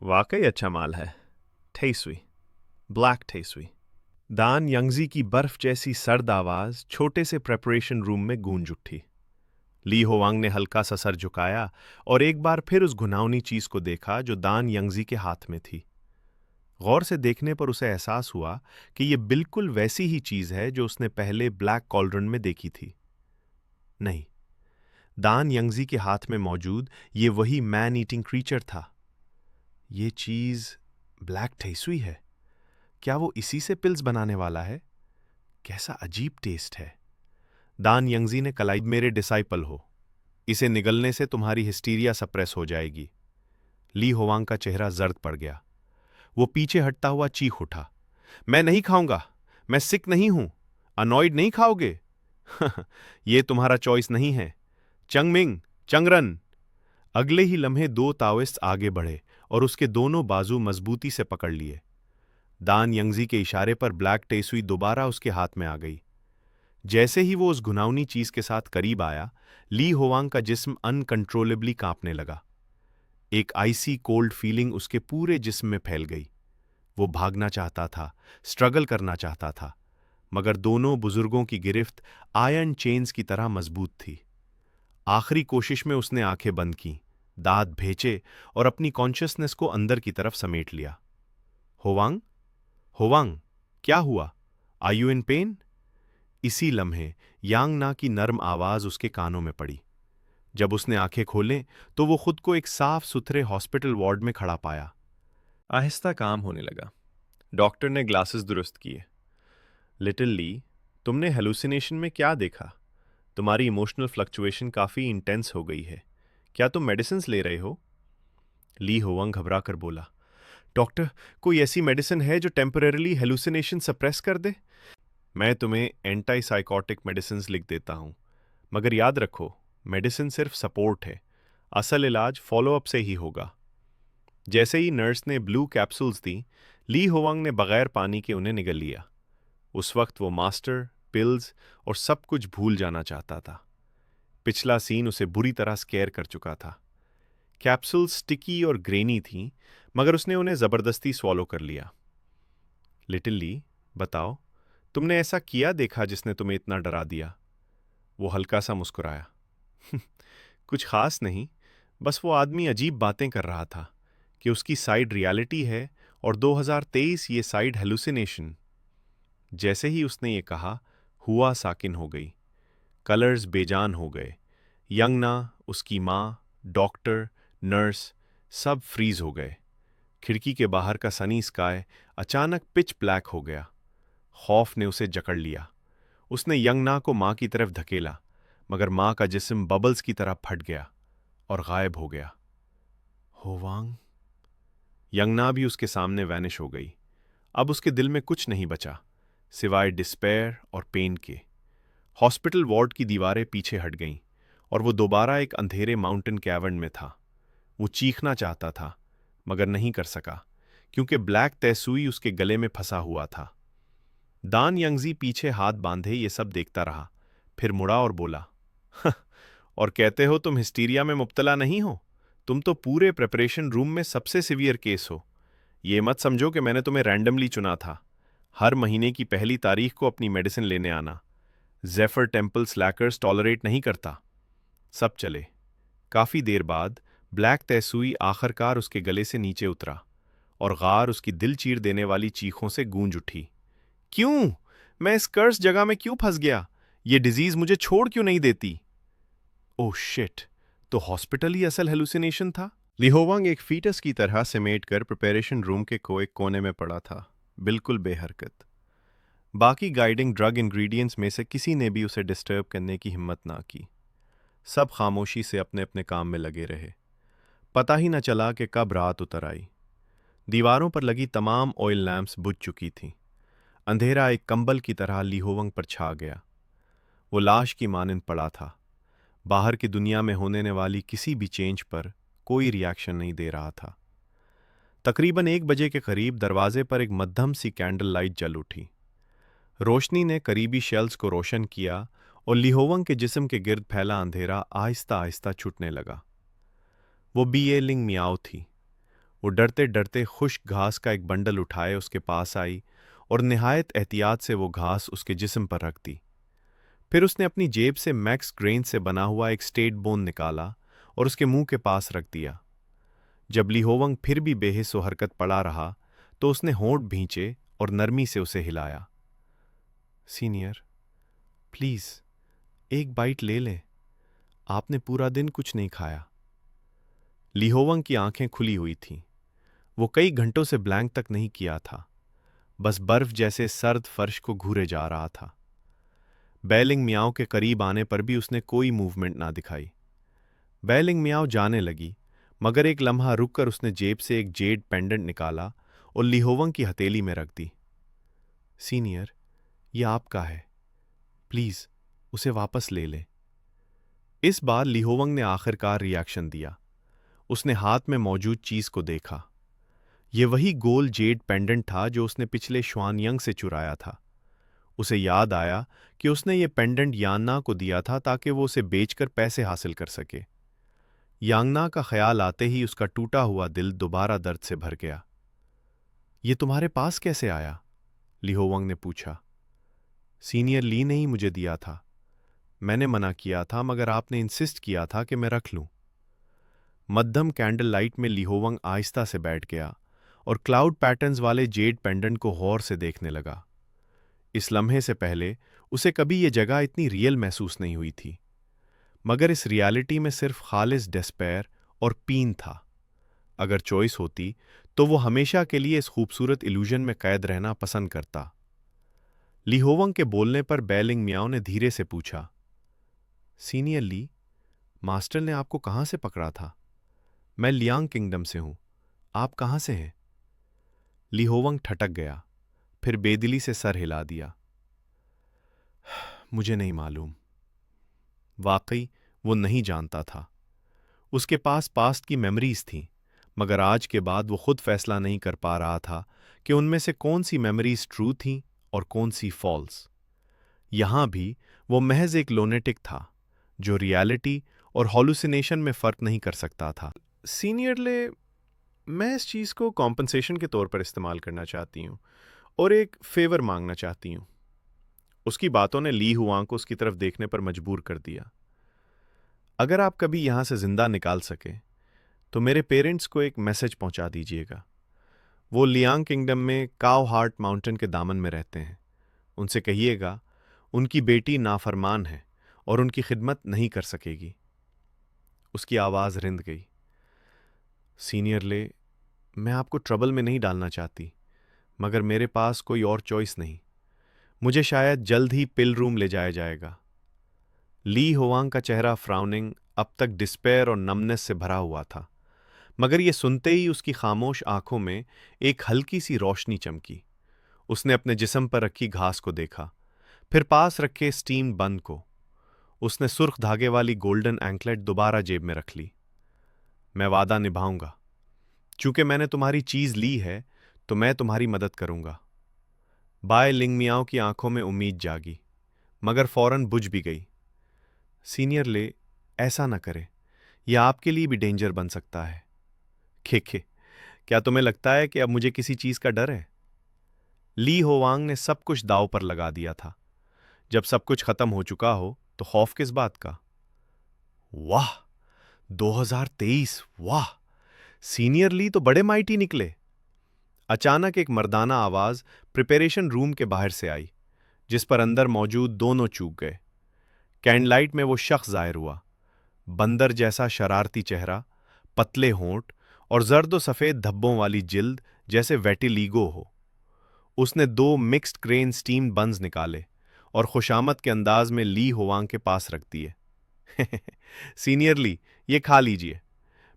वाकई अच्छा माल है। ठेसुई, ब्लैक ठेसुई। दान यंगजी की बर्फ जैसी सर्द आवाज छोटे से प्रेपरेशन रूम में गूंज उठी। ली होवांग ने हल्का सा सर झुकाया और एक बार फिर उस घुनावनी चीज को देखा जो दान यंगजी के हाथ में थी। गौर से देखने पर उसे एहसास हुआ कि यह बिल्कुल वैसी ही चीज है जो उसने पहले ब्लैक कॉल्ड्रन में देखी थी। नहीं, दान यंगजी के हाथ में मौजूद ये वही मैन ईटिंग क्रीचर था। ये चीज ब्लैक ठेसुई है। क्या वो इसी से पिल्स बनाने वाला है? कैसा अजीब टेस्ट है। दान यंगजी ने कलाई, मेरे डिसाइपल हो, इसे निगलने से तुम्हारी हिस्टीरिया सप्रेस हो जाएगी। ली होवांग का चेहरा जर्द पड़ गया। वो पीछे हटता हुआ चीख उठा, मैं नहीं खाऊंगा, मैं सिक नहीं हूं। अनॉइड नहीं खाओगे? ये तुम्हारा चॉइस नहीं है। चंगमिंग, चंगरन। अगले ही लम्हे दो ताओइस्ट आगे बढ़े और उसके दोनों बाजू मजबूती से पकड़ लिए। दान यंगजी के इशारे पर ब्लैक टेसुई दोबारा उसके हाथ में आ गई। जैसे ही वो उस घुनावनी चीज के साथ करीब आया, ली होवांग का जिस्म अनकंट्रोलेबली कांपने लगा। एक आइसी कोल्ड फीलिंग उसके पूरे जिस्म में फैल गई। वो भागना चाहता था, स्ट्रगल करना चाहता था, मगर दोनों बुजुर्गों की गिरफ्त आयरन चेन्स की तरह मजबूत थी। आखिरी कोशिश में उसने आंखें बंद की, दांत भेचे और अपनी कॉन्शियसनेस को अंदर की तरफ समेट लिया। होवांग, होवांग, क्या हुआ? Are you in pain? इसी लम्हे यांग ना की नर्म आवाज उसके कानों में पड़ी। जब उसने आंखें खोलें तो वो खुद को एक साफ सुथरे हॉस्पिटल वार्ड में खड़ा पाया। आहिस्ता काम होने लगा। डॉक्टर ने ग्लासेस दुरुस्त किए। लिटिल ली, तुमने हेलुसिनेशन में क्या देखा? तुम्हारी इमोशनल फ्लक्चुएशन काफ़ी इंटेंस हो गई है। क्या तुम मेडिसिन्स ले रहे हो? ली होवंग घबरा कर बोला, डॉक्टर, कोई ऐसी मेडिसिन है जो टेम्परेरीली हेलुसिनेशन सप्रेस कर दे? मैं तुम्हें एंटी साइकोटिक मेडिसिन्स लिख देता हूँ, मगर याद रखो, मेडिसिन सिर्फ सपोर्ट है। असल इलाज फॉलोअप से ही होगा। जैसे ही नर्स ने ब्लू कैप्सूल्स दी, ली होवांग ने बगैर पानी के उन्हें निगल लिया। उस वक्त वो मास्टर, पिल्स और सब कुछ भूल जाना चाहता था। पिछला सीन उसे बुरी तरह स्केयर कर चुका था। कैप्सूल स्टिकी और ग्रेनी थीं, मगर उसने उन्हें जबरदस्ती स्वॉलो कर लिया। लिटिल ली, बताओ, तुमने ऐसा किया देखा जिसने तुम्हें इतना डरा दिया? वो हल्का सा मुस्कुराया। कुछ खास नहीं, बस वो आदमी अजीब बातें कर रहा था कि उसकी साइड रियलिटी है और 2023 ये साइड हेलुसिनेशन। जैसे ही उसने ये कहा, हुआ साकिन हो गई। कलर्स बेजान हो गए। यंगना, उसकी माँ, डॉक्टर, नर्स, सब फ्रीज हो गए। खिड़की के बाहर का सनी स्काई अचानक पिच ब्लैक हो गया। खौफ ने उसे जकड़ लिया। उसने यंगना को माँ की तरफ धकेला, मगर माँ का जिस्म बबल्स की तरह फट गया और गायब हो गया। होवांग। यंगना भी उसके सामने वैनिश हो गई। अब उसके दिल में कुछ नहीं बचा सिवाय डिस्पेयर और पेन के। हॉस्पिटल वार्ड की दीवारें पीछे हट गईं और वो दोबारा एक अंधेरे माउंटेन कैवर्न में था। वो चीखना चाहता था, मगर नहीं कर सका, क्योंकि ब्लैक तैसुई उसके गले में फंसा हुआ था। दान यंगजी पीछे हाथ बांधे ये सब देखता रहा, फिर मुड़ा और बोला, और कहते हो तुम हिस्टीरिया में मुब्तला नहीं हो? तुम तो पूरे प्रिपरेशन रूम में सबसे सिवियर केस हो। ये मत समझो कि मैंने तुम्हें रैंडमली चुना था। हर महीने की पहली तारीख को अपनी मेडिसिन लेने आना। जेफर टेम्पल स्लैकर्स टॉलरेट नहीं करता। सब चले। काफी देर बाद ब्लैक तैसुई आखिरकार उसके गले से नीचे उतरा और गार उसकी दिल चीर देने वाली चीखों से गूंज उठी। क्यों? मैं इस कर्स जगह में क्यों फंस गया? ये डिजीज मुझे छोड़ क्यों नहीं देती? ओह शिट, तो हॉस्पिटल ही असल हेलुसिनेशन था। लिहोवांग एक फीटस की तरह समेट कर प्रिपरेशन रूम के एक कोने में पड़ा था, बिल्कुल बेहरकत। बाकी गाइडिंग ड्रग इंग्रेडिएंट्स में से किसी ने भी उसे डिस्टर्ब करने की हिम्मत ना की। सब खामोशी से अपने अपने काम में लगे रहे। पता ही न चला कि कब रात उतर आई। दीवारों पर लगी तमाम ऑयल लैंप्स बुझ चुकी थीं। अंधेरा एक कंबल की तरह लिहोवंग पर छा गया। वो लाश की मानंद पड़ा था। बाहर की दुनिया में होने वाली किसी भी चेंज पर कोई रिएक्शन नहीं दे रहा था। तकरीबन 1 बजे के करीब दरवाजे पर एक मध्यम सी कैंडल लाइट जल उठी। रोशनी ने करीबी शेल्स को रोशन किया और लिहोवंग के जिस्म के गिर्द फैला अंधेरा आहिस्ता आहिस्ता छूटने लगा। वो बीएलिंग मियाओ थी। वो डरते डरते खुश्क घास का एक बंडल उठाए उसके पास आई और निहायत एहतियात से वो घास उसके जिस्म पर रख दी। फिर उसने अपनी जेब से मैक्स ग्रेन से बना हुआ एक स्टेट बोन निकाला और उसके मुंह के पास रख दिया। जब ली होवंग फिर भी बेहिस व हरकत पड़ा रहा तो उसने होंठ भींचे और नरमी से उसे हिलाया। सीनियर, प्लीज एक बाइट ले लें, आपने पूरा दिन कुछ नहीं खाया। ली होवंग की आंखें खुली हुई थीं। वो कई घंटों से ब्लैंक तक नहीं किया था, बस बर्फ जैसे सर्द फर्श को घूरे जा रहा था। बैलिंग मियाओ के करीब आने पर भी उसने कोई मूवमेंट ना दिखाई। बैलिंग मियाओ जाने लगी, मगर एक लम्हा रुककर उसने जेब से एक जेड पेंडेंट निकाला और ली होवंग की हथेली में रख दी। सीनियर, यह आपका है, प्लीज उसे वापस ले लें। इस बार ली होवंग ने आखिरकार रिएक्शन दिया। उसने हाथ में मौजूद चीज को देखा। यह वही गोल जेड पेंडेंट था जो उसने पिछले श्वानयंग से चुराया था। उसे याद आया कि उसने ये पेंडेंट यांगना को दिया था ताकि वो उसे बेचकर पैसे हासिल कर सके। यांगना का ख्याल आते ही उसका टूटा हुआ दिल दोबारा दर्द से भर गया। ये तुम्हारे पास कैसे आया? ली होवंग ने पूछा। सीनियर ली ने ही मुझे दिया था। मैंने मना किया था, मगर आपने इंसिस्ट किया था कि मैं रख लूं। मध्यम कैंडल लाइट में ली होवंग आहिस्ता से बैठ गया और क्लाउड पैटर्न्स वाले जेड पेंडेंट को गौर से देखने लगा। इस लम्हे से पहले उसे कभी यह जगह इतनी रियल महसूस नहीं हुई थी, मगर इस रियलिटी में सिर्फ खालिस डेस्पेयर और पीन था। अगर चॉइस होती तो वो हमेशा के लिए इस खूबसूरत इल्यूजन में कैद रहना पसंद करता। ली होवंग के बोलने पर बैलिंग मियाओ ने धीरे से पूछा, सीनियर ली, मास्टर ने आपको कहां से पकड़ा था? मैं लियांग किंगडम से हूं, आप कहां से हैं? ली होवंग ठटक गया, फिर बेदिली से सर हिला दिया। मुझे नहीं मालूम। वाकई वो नहीं जानता था। उसके पास पास्ट की मेमोरीज थीं, मगर आज के बाद वो खुद फैसला नहीं कर पा रहा था कि उनमें से कौन सी मेमोरीज ट्रू थीं और कौन सी फॉल्स। यहां भी वो महज एक लोनेटिक था जो रियलिटी और हॉलुसिनेशन में फर्क नहीं कर सकता था। सीनियर ले, मैं इस चीज को कॉम्पनसेशन के तौर पर इस्तेमाल करना चाहती हूं और एक फेवर मांगना चाहती हूं। उसकी बातों ने ली हुआंग को उसकी तरफ देखने पर मजबूर कर दिया। अगर आप कभी यहां से जिंदा निकाल सके तो मेरे पेरेंट्स को एक मैसेज पहुंचा दीजिएगा। वो लियांग किंगडम में काव हार्ट माउंटेन के दामन में रहते हैं। उनसे कहिएगा उनकी बेटी नाफरमान है और उनकी खिदमत नहीं कर सकेगी। उसकी आवाज रिंद गई। सीनियर ले, मैं आपको ट्रबल में नहीं डालना चाहती, मगर मेरे पास कोई और चॉइस नहीं। मुझे शायद जल्द ही पिल रूम ले जाया जाएगा। ली होवांग का चेहरा फ्राउनिंग, अब तक डिस्पेयर और नमनेस से भरा हुआ था, मगर यह सुनते ही उसकी खामोश आंखों में एक हल्की सी रोशनी चमकी। उसने अपने जिस्म पर रखी घास को देखा, फिर पास रखे स्टीम बन को। उसने सुर्ख धागे वाली गोल्डन एंकलेट दोबारा जेब में रख ली। मैं वादा निभाऊंगा। चूंकि मैंने तुम्हारी चीज ली है तो मैं तुम्हारी मदद करूंगा। बाय लिंग मियाओ की आंखों में उम्मीद जागी, मगर फौरन बुझ भी गई। सीनियर ले, ऐसा न करे, यह आपके लिए भी डेंजर बन सकता है। खे, क्या तुम्हें लगता है कि अब मुझे किसी चीज का डर है? ली होवांग ने सब कुछ दांव पर लगा दिया था। जब सब कुछ खत्म हो चुका हो तो खौफ किस बात का? वाह, 2023, वाह! सीनियर ली तो बड़े माइटी निकले। अचानक एक मर्दाना आवाज प्रिपरेशन रूम के बाहर से आई, जिस पर अंदर मौजूद दोनों चूक गए। कैंडलाइट में वो शख्स जाहिर हुआ, बंदर जैसा शरारती चेहरा, पतले होंठ और जर्द व सफेद धब्बों वाली जिल्द जैसे वेटिलीगो हो। उसने 2 मिक्स्ड ग्रेन स्टीम्ड बन्स निकाले और खुशामद के अंदाज में ली होवांग के पास रख दिए। सीनियर ली, ये खा लीजिए।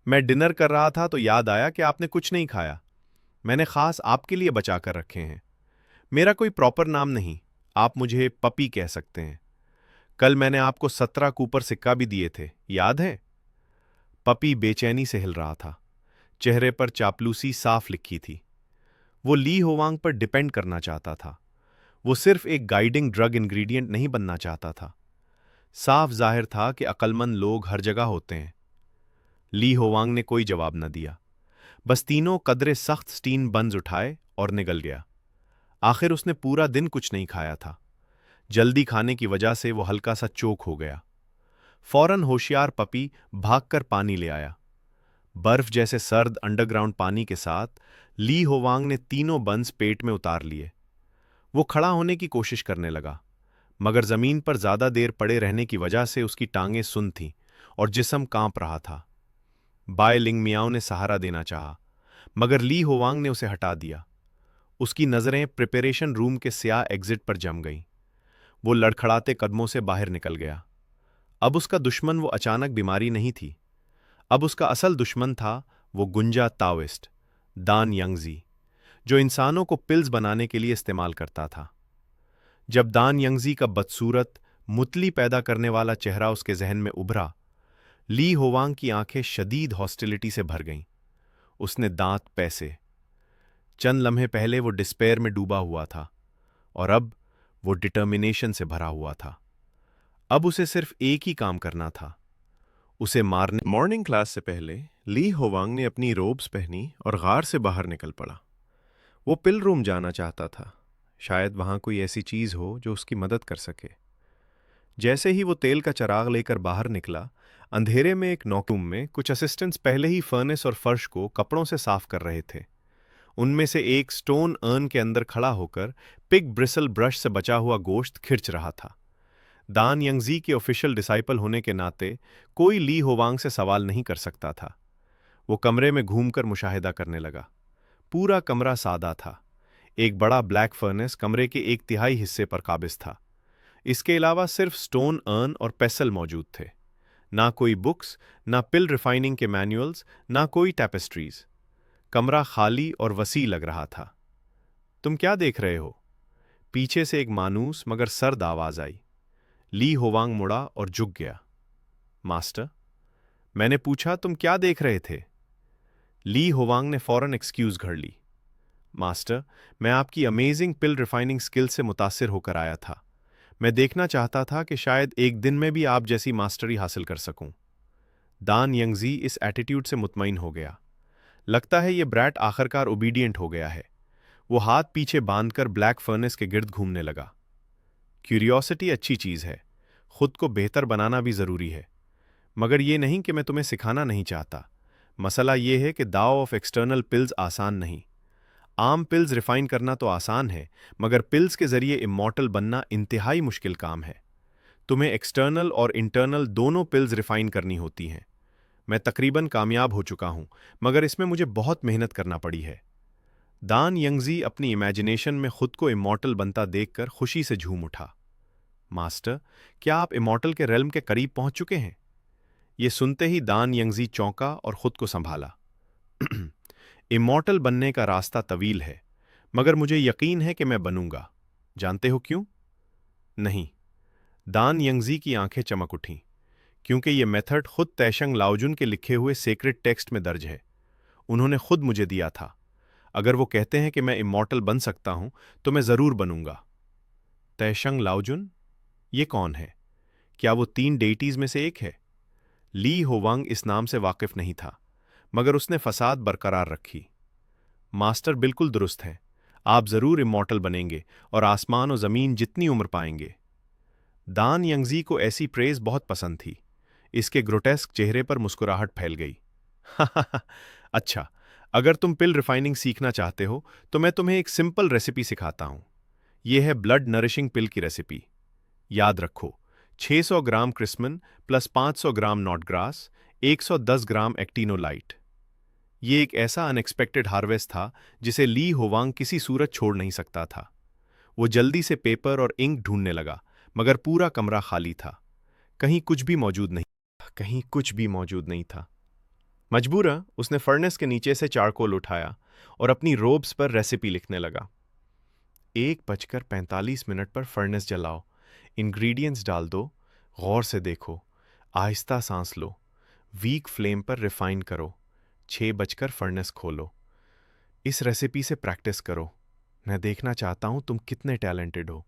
मैं डिनर कर रहा था तो याद आया कि आपने कुछ नहीं खाया। मैंने खास आपके लिए बचा कर रखे हैं। मेरा कोई प्रॉपर नाम नहीं, आप मुझे पपी कह सकते हैं। कल मैंने आपको 17 कूपर सिक्का भी दिए थे, याद है? पपी बेचैनी से हिल रहा था, चेहरे पर चापलूसी साफ लिखी थी। वो ली होवांग पर डिपेंड करना चाहता था। वो सिर्फ एक गाइडिंग ड्रग इंग्रेडिएंट नहीं बनना चाहता था। साफ जाहिर था कि अक्लमंद लोग हर जगह होते हैं। ली होवांग ने कोई जवाब न दिया, बस तीनों कदरे सख्त स्टीन बंस उठाए और निकल गया। आखिर उसने पूरा दिन कुछ नहीं खाया था। जल्दी खाने की वजह से वो हल्का सा चोक हो गया। फौरन होशियार पपी भागकर पानी ले आया। बर्फ जैसे सर्द अंडरग्राउंड पानी के साथ ली होवांग ने तीनों बंस पेट में उतार लिए। वो खड़ा होने की कोशिश करने लगा, मगर जमीन पर ज्यादा देर पड़े रहने की वजह से उसकी टांगें सुन्न थीं और जिस्म कांप रहा था। बाय लिंग मियाओ ने सहारा देना चाहा, मगर ली होवांग ने उसे हटा दिया। उसकी नजरें प्रिपरेशन रूम के स्याह एग्जिट पर जम गईं। वो लड़खड़ाते कदमों से बाहर निकल गया। अब उसका दुश्मन वो अचानक बीमारी नहीं थी। अब उसका असल दुश्मन था वो गुंजा ताओइस्ट, दान यंगजी, जो इंसानों को पिल्स बनाने के लिए इस्तेमाल करता था। जब दान यंगजी का बदसूरत, मुतली पैदा करने वाला चेहरा उसके जहन में उभरा, ली होवांग की आंखें शदीद हॉस्टिलिटी से भर गईं। उसने दांत पैसे। चंद लम्हे पहले वो डिस्पेयर में डूबा हुआ था और अब वो डिटर्मिनेशन से भरा हुआ था। अब उसे सिर्फ एक ही काम करना था, उसे मारने। मॉर्निंग क्लास से पहले ली होवांग ने अपनी रोब्स पहनी और गार से बाहर निकल पड़ा। वो पिल रूम जाना चाहता था। शायद वहां कोई ऐसी चीज हो जो उसकी मदद कर सके। जैसे ही वो तेल का चिराग लेकर बाहर निकला, अंधेरे में एक नौकरूम में कुछ असिस्टेंट्स पहले ही फर्नेस और फर्श को कपड़ों से साफ कर रहे थे। उनमें से एक स्टोन अर्न के अंदर खड़ा होकर पिग ब्रिसल ब्रश से बचा हुआ गोश्त खिर्च रहा था। दान यंगजी के ऑफिशियल डिसाइपल होने के नाते कोई ली होवांग से सवाल नहीं कर सकता था। वो कमरे में घूमकर मुशाहिदा करने लगा। पूरा कमरा सादा था। एक बड़ा ब्लैक फर्नेस कमरे के एक तिहाई हिस्से पर काबिज था। इसके अलावा सिर्फ स्टोन अर्न और पेसल मौजूद थे। ना कोई बुक्स, ना पिल रिफाइनिंग के मैनुअल्स, ना कोई टैपेस्ट्रीज। कमरा खाली और वसी लग रहा था। तुम क्या देख रहे हो? पीछे से एक मानूस मगर सर्द आवाज आई। ली होवांग मुड़ा और झुक गया। मास्टर, मैंने पूछा, तुम क्या देख रहे थे? ली होवांग ने फौरन एक्सक्यूज घड़ ली। मास्टर, मैं आपकी अमेजिंग पिल रिफाइनिंग स्किल से मुतासिर होकर आया था। मैं देखना चाहता था कि शायद एक दिन में भी आप जैसी मास्टरी हासिल कर सकूं। दान यंगजी इस एटीट्यूड से मुतमईन हो गया। लगता है ये ब्रैट आखिरकार ओबीडियंट हो गया है। वो हाथ पीछे बांधकर ब्लैक फर्नेस के गिर्द घूमने लगा। क्यूरियोसिटी अच्छी चीज है, खुद को बेहतर बनाना भी जरूरी है, मगर ये नहीं कि मैं तुम्हें सिखाना नहीं चाहता। मसला ये है कि दाव ऑफ एक्सटर्नल पिल्स आसान नहीं। आम पिल्स रिफाइन करना तो आसान है, मगर पिल्स के जरिए इमॉर्टल बनना इंतहाई मुश्किल काम है। तुम्हें एक्सटर्नल और इंटरनल दोनों पिल्स रिफाइन करनी होती हैं। मैं तकरीबन कामयाब हो चुका हूं, मगर इसमें मुझे बहुत मेहनत करना पड़ी है। दान यंगजी अपनी इमेजिनेशन में खुद को इमॉर्टल बनता देखकर खुशी से झूम उठा। मास्टर, क्या आप इमॉर्टल के रेल्म के करीब पहुंच चुके हैं? ये सुनते ही दान यंगजी चौंका और खुद को संभाला। इमॉर्टल बनने का रास्ता तवील है, मगर मुझे यकीन है कि मैं बनूंगा। जानते हो क्यों? नहीं। दान यंगजी की आंखें चमक उठीं, क्योंकि यह मेथड खुद तैशंग लाओजुन के लिखे हुए सेक्रेट टेक्स्ट में दर्ज है। उन्होंने खुद मुझे दिया था। अगर वो कहते हैं कि मैं इमॉर्टल बन सकता हूं, तो मैं जरूर बनूंगा। तैशंग लाओजुन? ये कौन है? क्या वो 3 डेटीज में से एक है? ली होवांग इस नाम से वाकिफ नहीं था, मगर उसने फसाद बरकरार रखी। मास्टर बिल्कुल दुरुस्त हैं। आप जरूर इमॉर्टल बनेंगे और आसमान और जमीन जितनी उम्र पाएंगे। दान यंगजी को ऐसी प्रेज बहुत पसंद थी। इसके ग्रोटेस्क चेहरे पर मुस्कुराहट फैल गई। अच्छा, अगर तुम पिल रिफाइनिंग सीखना चाहते हो तो मैं तुम्हें एक सिंपल रेसिपी सिखाता हूं। यह है ब्लड नरिशिंग पिल की रेसिपी। याद रखो, 600 ग्राम क्रिस्मन प्लस 500 ग्राम नॉटग्रास, 110 ग्राम एक्टिनोलाइट। ये एक ऐसा अनएक्सपेक्टेड हार्वेस्ट था जिसे ली होवांग किसी सूरत छोड़ नहीं सकता था। वो जल्दी से पेपर और इंक ढूंढने लगा, मगर पूरा कमरा खाली था। कहीं कुछ भी मौजूद नहीं था। मजबूरन उसने फर्नेस के नीचे से चारकोल उठाया और अपनी रोब्स पर रेसिपी लिखने लगा। 1:45 पर फर्नेस जलाओ, इंग्रेडिएंट्स डाल दो, गौर से देखो, आहिस्ता सांस लो, वीक फ्लेम पर रिफाइन करो, 6 फर्नेस खोलो। इस रेसिपी से प्रैक्टिस करो। मैं देखना चाहता हूं तुम कितने टैलेंटेड हो।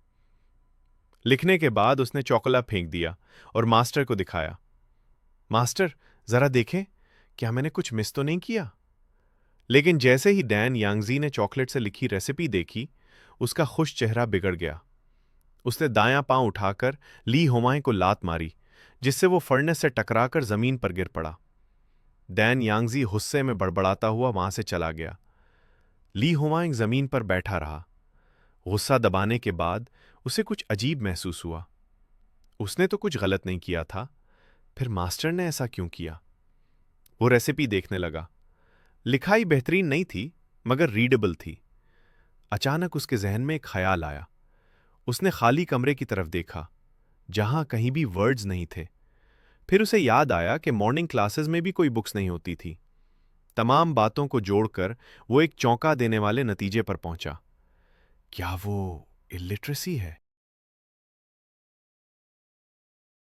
लिखने के बाद उसने चौकला फेंक दिया और मास्टर को दिखाया। मास्टर, जरा देखें, क्या मैंने कुछ मिस तो नहीं किया? लेकिन जैसे ही डैन यांगजी ने चॉकलेट से लिखी रेसिपी देखी, उसका खुश चेहरा बिगड़ गया। उसने दायां पांव उठाकर ली होमांग को लात मारी, जिससे वो फर्नेस से टकराकर जमीन पर गिर पड़ा। डैन यांगजी गुस्से में बड़बड़ाता हुआ वहां से चला गया। ली होमांग जमीन पर बैठा रहा। गुस्सा दबाने के बाद उसे कुछ अजीब महसूस हुआ। उसने तो कुछ गलत नहीं किया था, फिर मास्टर ने ऐसा क्यों किया? वो रेसिपी देखने लगा। लिखाई बेहतरीन नहीं थी, मगर रीडेबल थी। अचानक उसके जहन में एक ख्याल आया। उसने खाली कमरे की तरफ देखा, जहां कहीं भी वर्ड्स नहीं थे। फिर उसे याद आया कि मॉर्निंग क्लासेस में भी कोई बुक्स नहीं होती थी। तमाम बातों को जोड़कर वो एक चौंका देने वाले नतीजे पर पहुंचा। क्या वो इलिटरेसी है?